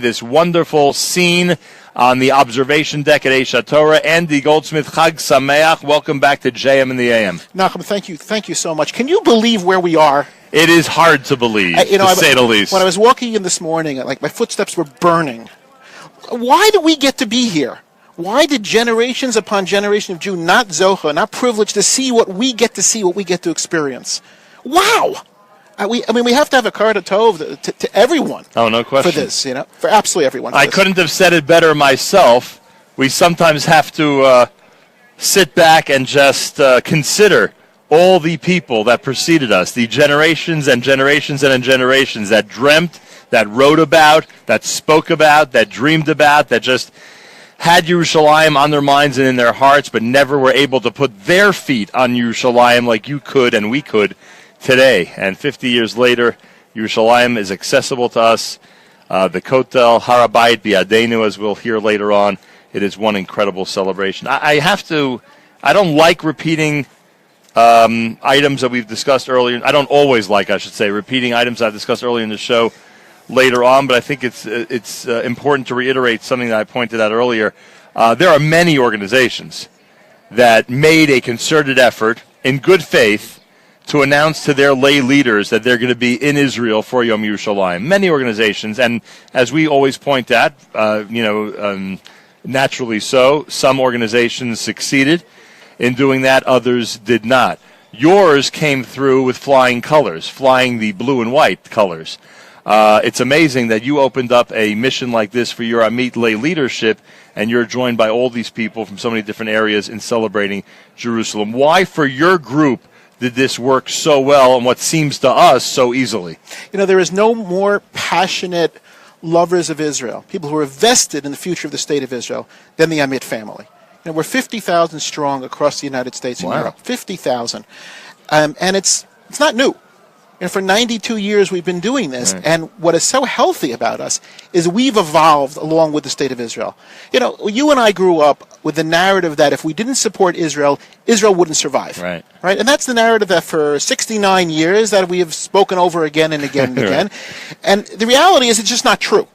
This wonderful scene on the observation deck at Eish HaTorah. Andy Goldsmith, Chag Sameach. Welcome back to JM in the AM. Nachum, thank you so much. Can you believe where we are? It is hard to believe, to say the least. When I was walking in this morning, my footsteps were burning. Why do we get to be here? Why did generations upon generation of Jew not zocha, not privileged to see what we get to see, what we get to experience? Wow! We have to have a kara tov to everyone. Oh, no question. For this, for absolutely everyone. I couldn't have said it better myself. We sometimes have to sit back and just consider all the people that preceded us, the generations and generations and generations that dreamt, that wrote about, that spoke about, that dreamed about, that just had Yerushalayim on their minds and in their hearts, but never were able to put their feet on Yerushalayim like you could and we could today. And 50 years later, Yerushalayim is accessible to us. The Kotel, Har HaBayit B'Yadeinu, as we'll hear later on. It is one incredible celebration. I don't like repeating items that we've discussed earlier. I don't always like, I should say, repeating items I've discussed earlier in the show later on, but I think it's important to reiterate something that I pointed out earlier. There are many organizations that made a concerted effort in good faith to announce to their lay leaders that they're going to be in Israel for Yom Yerushalayim. Many organizations, and as we always point out, naturally so, some organizations succeeded in doing that, others did not. Yours came through with flying colors, flying the blue and white colors. It's amazing that you opened up a mission like this for your AMIT lay leadership, and you're joined by all these people from so many different areas in celebrating Jerusalem. Why, for your group, did this work so well and what seems to us so easily? There is no more passionate lovers of Israel, people who are vested in the future of the state of Israel, than the AMIT family. We're 50,000 strong across the United States and Europe. 50,000. And it's not new. For 92 years we've been doing this, right. And what is so healthy about us is we've evolved along with the state of Israel. You and I grew up with the narrative that if we didn't support Israel, Israel wouldn't survive. Right? And that's the narrative that for 69 years that we have spoken over again and again and again. And the reality is it's just not true.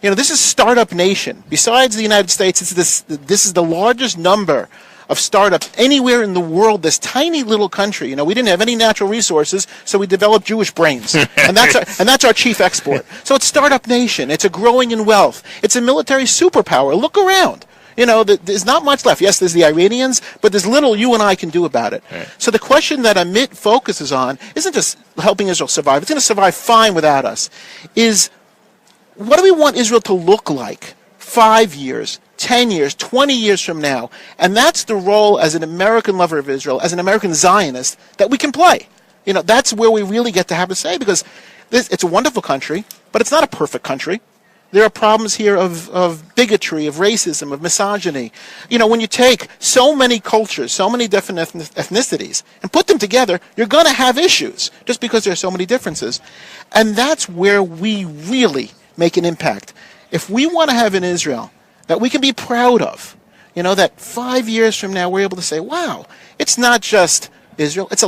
This is startup nation. Besides the United States, this is the largest number of startups anywhere in the world, this tiny little country. We didn't have any natural resources, so we developed Jewish brains. And that's our chief export. So it's startup nation. It's a growing in wealth. It's a military superpower. Look around. There's not much left. Yes, there's the Iranians, but there's little you and I can do about it. Right. So the question that AMIT focuses on isn't just helping Israel survive. It's going to survive fine without us. Is what do we want Israel to look like 5 years, 10 years, 20 years from now? And that's the role as an American lover of Israel, as an American Zionist, that we can play. That's where we really get to have a say, because it's a wonderful country, but it's not a perfect country. There are problems here of bigotry, of racism, of misogyny. When you take so many cultures, so many different ethnicities, and put them together, you're going to have issues, just because there are so many differences. And that's where we really make an impact. If we want to have an Israel that we can be proud of, that 5 years from now we're able to say, wow, it's not just Israel, it's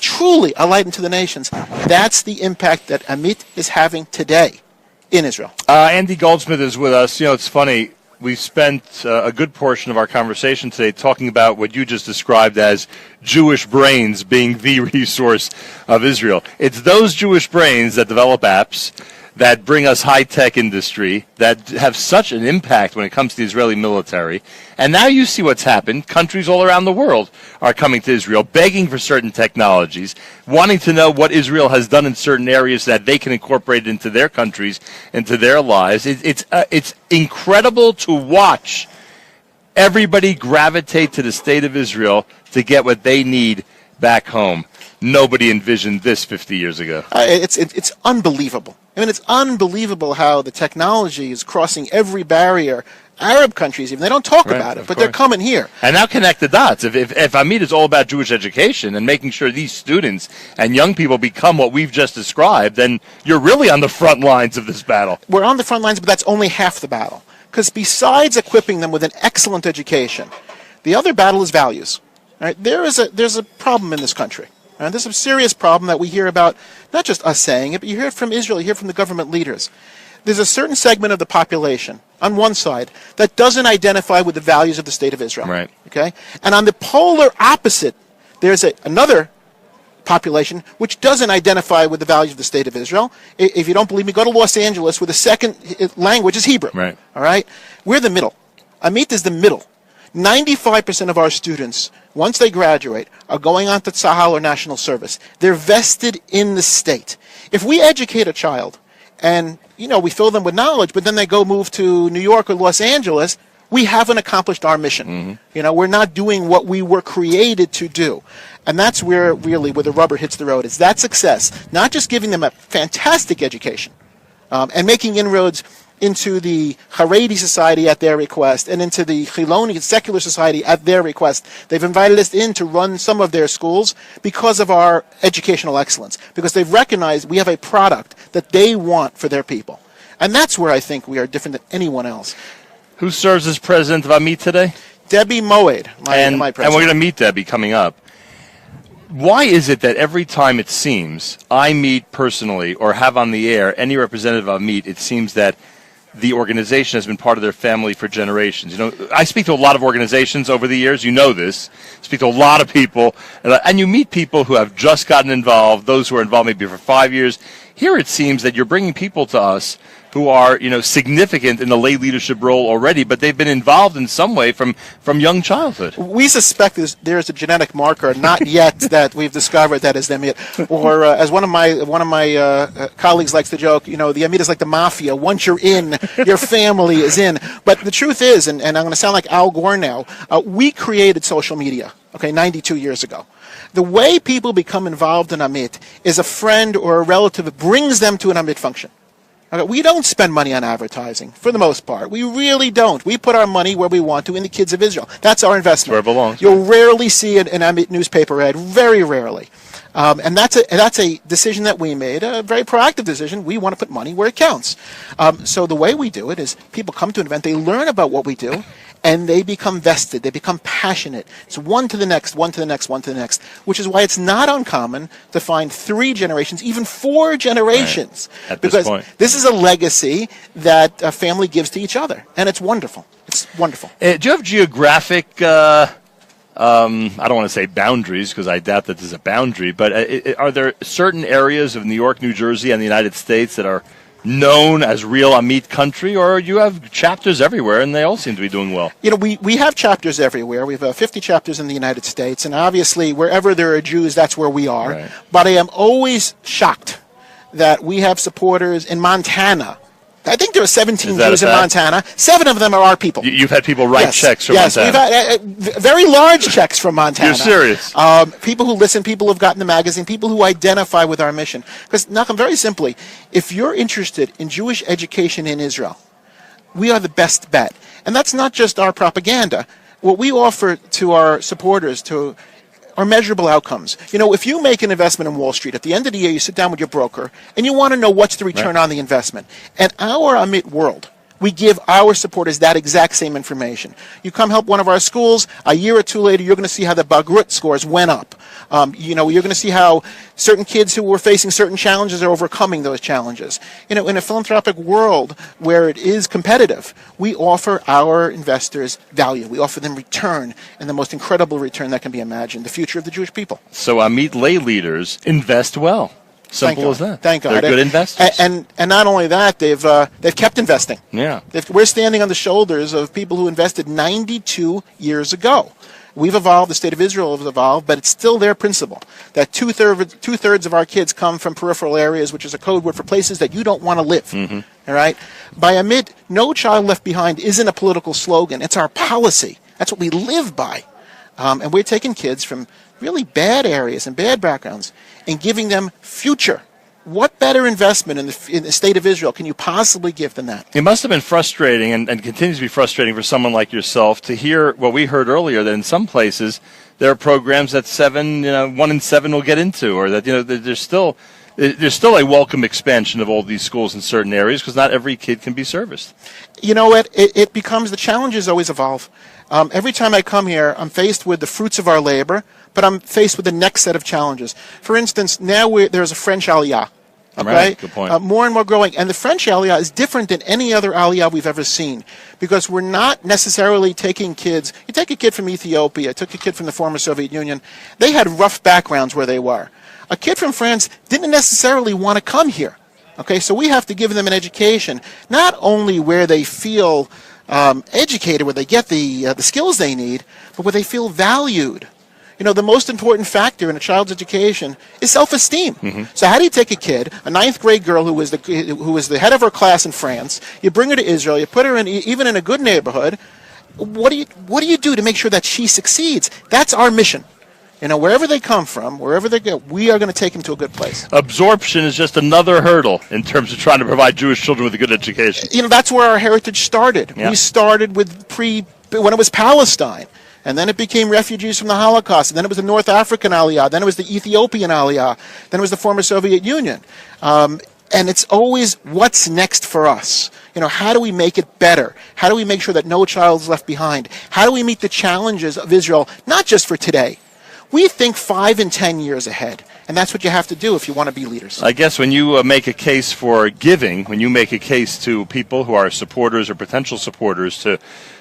truly a light into the nations. That's the impact that AMIT is having today in Israel. Andy Goldsmith is with us. It's funny, we spent a good portion of our conversation today talking about what you just described as Jewish brains being the resource of Israel. It's those Jewish brains that develop apps, that bring us high-tech industry, that have such an impact when it comes to the Israeli military. And now you see what's happened. Countries all around the world are coming to Israel, begging for certain technologies, wanting to know what Israel has done in certain areas that they can incorporate into their countries, into their lives. It's incredible to watch everybody gravitate to the state of Israel to get what they need back home. Nobody envisioned this 50 years ago. It's unbelievable. It's unbelievable how the technology is crossing every barrier. Arab countries, even, they don't talk about it, but they're coming here. And now connect the dots. If AMIT is all about Jewish education and making sure these students and young people become what we've just described, then you're really on the front lines of this battle. We're on the front lines, but that's only half the battle. Because besides equipping them with an excellent education, the other battle is values. Right? There's a problem in this country. And there's a serious problem that we hear about, not just us saying it, but you hear it from Israel, you hear it from the government leaders. there's a certain segment of the population on one side that doesn't identify with the values of the State of Israel. Right. Okay? And on the polar opposite, there's another population which doesn't identify with the values of the State of Israel. If you don't believe me, go to Los Angeles, where the second language is Hebrew. Right. All right? We're the middle. AMIT is the middle. 95% of our students, once they graduate, are going on to Tzahal or National Service. They're vested in the state. If we educate a child and, we fill them with knowledge, but then they go move to New York or Los Angeles, we haven't accomplished our mission. Mm-hmm. We're not doing what we were created to do. And that's where the rubber hits the road. It's that success, not just giving them a fantastic education and making inroads into the Haredi society at their request and into the Chiloni secular society at their request. They've invited us in to run some of their schools because of our educational excellence, because they've recognized we have a product that they want for their people. And that's where I think we are different than anyone else. Who serves as president of AMIT today? Debbie Moed, my and president. And we're going to meet Debbie coming up. Why is it that every time it seems I meet personally or have on the air any representative of AMIT, it seems that the organization has been part of their family for generations? I speak to a lot of organizations over the years. You know this. Speak to a lot of people. And you meet people who have just gotten involved, those who are involved maybe for 5 years. Here it seems that you're bringing people to us who are, significant in the lay leadership role already, but they've been involved in some way from young childhood. We suspect there's a genetic marker, not yet that we've discovered that is the AMIT. Or as one of my colleagues likes to joke, the AMIT is like the mafia. Once you're in, your family is in. But the truth is, and I'm going to sound like Al Gore now, we created social media, 92 years ago. The way people become involved in AMIT is a friend or a relative brings them to an AMIT function. Okay, we don't spend money on advertising, for the most part. We really don't. We put our money where we want to, in the kids of Israel. That's our investment. Where it belongs. You'll rarely see an AMIT newspaper ad, very rarely. And that's a decision that we made, a very proactive decision. We want to put money where it counts. So the way we do it is people come to an event, they learn about what we do, and they become vested. They become passionate. It's one to the next, one to the next, one to the next, which is why it's not uncommon to find 3 generations, even 4 generations. Right. At because this point. This is a legacy that a family gives to each other, and it's wonderful. It's wonderful. Do you have geographic, I don't want to say boundaries, because I doubt that there's a boundary, but are there certain areas of New York, New Jersey, and the United States that are known as real AMIT country, or you have chapters everywhere and they all seem to be doing well? We have chapters everywhere. We have 50 chapters in the United States, and obviously wherever there are Jews, that's where we are. Right. But I am always shocked that we have supporters in Montana. I think there are 17 Jews in Montana. 7 of them are our people. You've had people write checks from Montana. Yes, we've had very large checks from Montana. You're serious? People who listen, people who have gotten the magazine, people who identify with our mission. Because, Nachum, very simply, if you're interested in Jewish education in Israel, we are the best bet. And that's not just our propaganda. What we offer to our supporters are measurable outcomes. If you make an investment in Wall Street, at the end of the year, you sit down with your broker, and you want to know what's the return on the investment. And our AMIT world, we give our supporters that exact same information. You come help one of our schools, a year or 2 later, you're going to see how the Bagrut scores went up. You're going to see how certain kids who were facing certain challenges are overcoming those challenges. In a philanthropic world where it is competitive, we offer our investors value. We offer them return, and the most incredible return that can be imagined, the future of the Jewish people. So AMIT lay leaders invest well. Simple as that. Thank God. They're good investors. And not only that, they've kept investing. Yeah. We're standing on the shoulders of people who invested 92 years ago. We've evolved, the State of Israel has evolved, but it's still their principle that two-thirds of our kids come from peripheral areas, which is a code word for places that you don't want to live. Mm-hmm. All right? By AMIT, No Child Left Behind isn't a political slogan. It's our policy. That's what we live by. And we're taking kids from really bad areas and bad backgrounds and giving them future. What better investment in the State of Israel can you possibly give than that? It must have been frustrating and continues to be frustrating for someone like yourself to hear what we heard earlier, that in some places there are programs that 1 in 7 will get into, or that there's still a welcome expansion of all these schools in certain areas because not every kid can be serviced. You know what? It becomes, the challenges always evolve. Every time I come here, I'm faced with the fruits of our labor, but I'm faced with the next set of challenges. For instance, now there's a French aliyah. Okay? Right, good point. More and more growing. And the French Aliyah is different than any other Aliyah we've ever seen, because we're not necessarily taking kids. You take a kid from Ethiopia, took a kid from the former Soviet Union. They had rough backgrounds where they were. A kid from France didn't necessarily want to come here. Okay, so we have to give them an education, not only where they feel educated, where they get the skills they need, but where they feel valued. You know, the most important factor in a child's education is self-esteem. Mm-hmm. So how do you take a kid, a ninth grade girl who was the head of her class in France, you bring her to Israel, you put her in even in a good neighborhood, what do you do to make sure that she succeeds? That's our mission. You know, wherever they come from, wherever they go, we are going to take them to a good place. Absorption is just another hurdle in terms of trying to provide Jewish children with a good education. You know, that's where our heritage started. Yeah. We started with when it was Palestine. And then it became refugees from the Holocaust. And then it was the North African Aliyah. Then it was the Ethiopian Aliyah. Then it was the former Soviet Union. And it's always what's next for us. You know, how do we make it better? How do we make sure that no child is left behind? How do we meet the challenges of Israel, not just for today? We think 5 and 10 years ahead. And that's what you have to do if you want to be leaders. I guess when you make a case for giving, when you make a case to people who are supporters or potential supporters to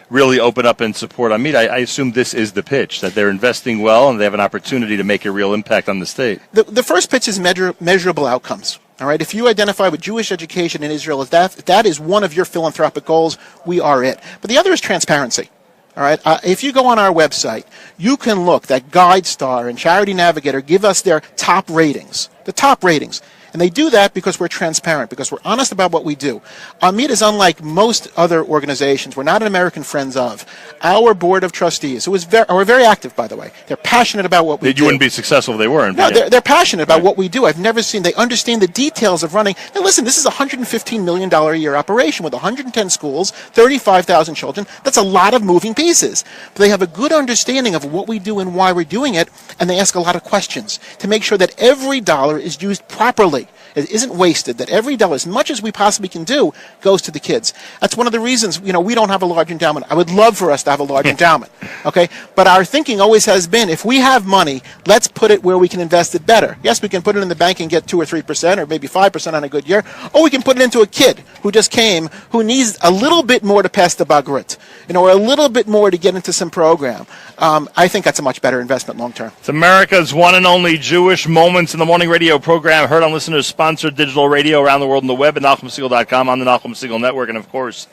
really open up and support AMIT, I assume this is the pitch, that they're investing well and they have an opportunity to make a real impact on the state. The first pitch is measurable outcomes. All right, if you identify with Jewish education in Israel, if that is one of your philanthropic goals, we are it. But the other is transparency. All right, if you go on our website, you can look that GuideStar and Charity Navigator give us their top ratings, the top ratings. And they do that because we're transparent, because we're honest about what we do. AMIT is unlike most other organizations. We're not an American Friends of. Our board of trustees, who is are very active, by the way. They're passionate about what we do. You wouldn't be successful if they weren't. No, they're passionate about what we do. I've never seen. They understand the details of running. Now, listen, this is a $115 million a year operation with 110 schools, 35,000 children. That's a lot of moving pieces. But they have a good understanding of what we do and why we're doing it, and they ask a lot of questions to make sure that every dollar is used properly. It isn't wasted, that every dollar, as much as we possibly can do, goes to the kids. That's one of the reasons, you know, we don't have a large endowment. I would love for us to have a large endowment, okay? But our thinking always has been, if we have money, let's put it where we can invest it better. Yes, we can put it in the bank and get 2 or 3% or maybe 5% on a good year, or we can put it into a kid who just came, who needs a little bit more to pass the Bagrit, you know, or a little bit more to get into some program. I think that's a much better investment long term. It's America's one and only Jewish Moments in the Morning radio program, heard on listeners-sponsored digital radio around the world on the web at NachumSegal.com, on the Nachum Segal Network, and, of course,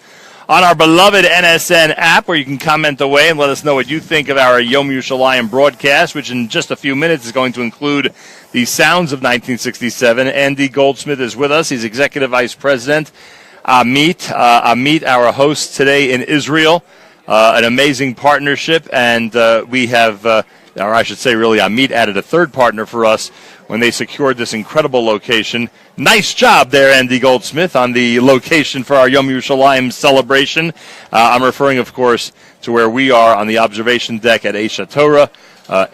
on our beloved NSN app, where you can comment away and let us know what you think of our Yom Yerushalayim broadcast, which in just a few minutes is going to include the sounds of 1967. Andy Goldsmith is with us. He's Executive Vice President. AMIT, our host today in Israel. An amazing partnership, and we have, or I should say really, AMIT added a third partner for us when they secured this incredible location. Nice job there, Andy Goldsmith, on the location for our Yom Yerushalayim celebration. I'm referring, of course, to where we are on the observation deck at Aish HaTorah.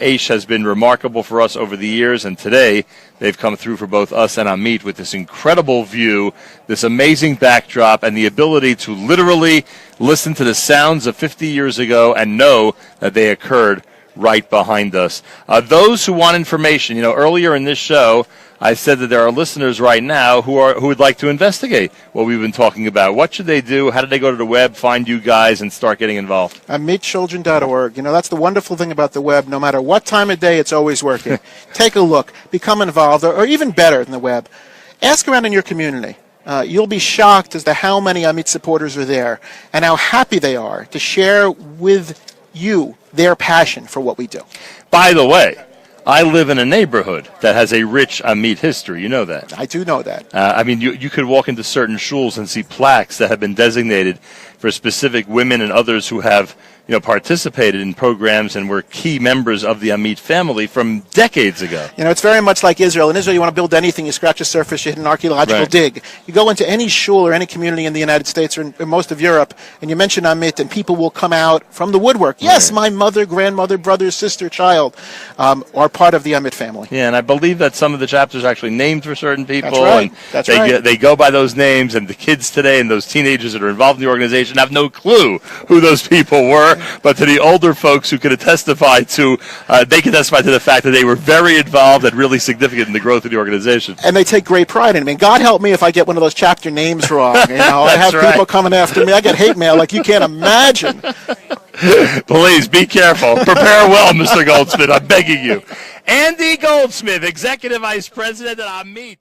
Aish has been remarkable for us over the years, and today they've come through for both us and AMIT with this incredible view, this amazing backdrop, and the ability to literally listen to the sounds of 50 years ago and know that they occurred right behind us. Those who want information, you know, earlier in this show, I said that there are listeners right now who would like to investigate what we've been talking about. What should they do? How do they go to the web, find you guys, and start getting involved? AmitChildren.org. You know, that's the wonderful thing about the web. No matter what time of day, it's always working. Take a look. Become involved. Or even better than the web, ask around in your community. You'll be shocked as to how many AMIT supporters are there and how happy they are to share with you their passion for what we do. By the way, I live in a neighborhood that has a rich AMIT history. You know that. I do know that. I mean, you could walk into certain shuls and see plaques that have been designated for specific women and others who have, you know, participated in programs and were key members of the AMIT family from decades ago. You know, it's very much like Israel. In Israel, you want to build anything, you scratch the surface, you hit an archaeological dig. You go into any shul or any community in the United States or in most of Europe, and you mention AMIT, and people will come out from the woodwork. Yes, my mother, grandmother, brother, sister, child are part of the AMIT family. Yeah, and I believe that some of the chapters are actually named for certain people. That's right. And That's right. They go by those names, and the kids today and those teenagers that are involved in the organization have no clue who those people were. but to the older folks who could testify to, they can testify to the fact that they were very involved and really significant in the growth of the organization. And they take great pride in it. I mean, God help me if I get one of those chapter names wrong. You know, I have right. people coming after me. I get hate mail like you can't imagine. Please be careful. Prepare well, Mr. Goldsmith. I'm begging you. Andy Goldsmith, Executive Vice President at AMIT.